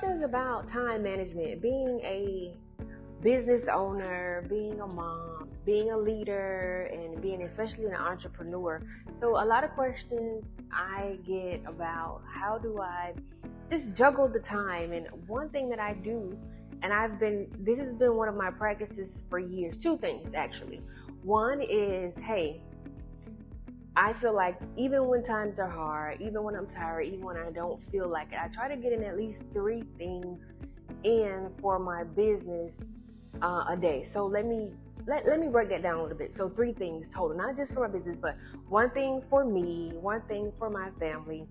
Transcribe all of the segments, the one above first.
questions about time management, being a business owner, being a mom, being a leader, and being especially an entrepreneur. So a lot of questions I get about how do I just juggle the time. And one thing that I do, and this has been one of my practices for years, two things actually. One is, hey, I feel like even when times are hard, even when I'm tired, even when I don't feel like it, I try to get in at least three things in for my business a day. So let me break that down a little bit. So three things total, not just for my business, but one thing for me, one thing for my family,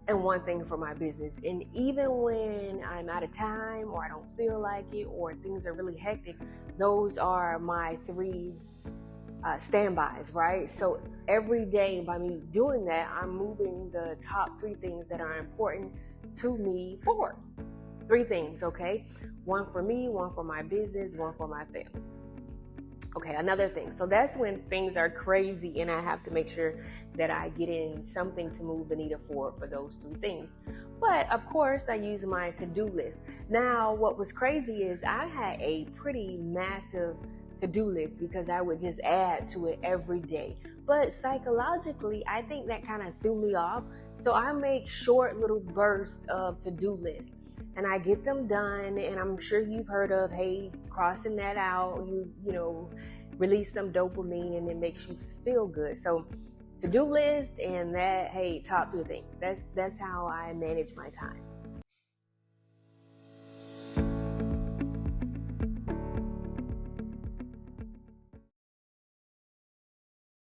and one thing for my business. And even when I'm out of time or I don't feel like it or things are really hectic, those are my three standbys, right? So every day by me doing that, I'm moving the top three things that are important to me forward. Three things, okay? One for me, one for my business, one for my family. Okay, another thing. So that's when things are crazy and I have to make sure that I get in something to move the needle forward for those three things. But of course, I use my to-do list. Now, what was crazy is I had a pretty massive to-do list because I would just add to it every day. But psychologically, I think that kind of threw me off. So I make short little bursts of to-do lists. And I get them done, and I'm sure you've heard of, hey, crossing that out, you know, release some dopamine, and it makes you feel good. So, to-do list and that, hey, top three things. That's how I manage my time.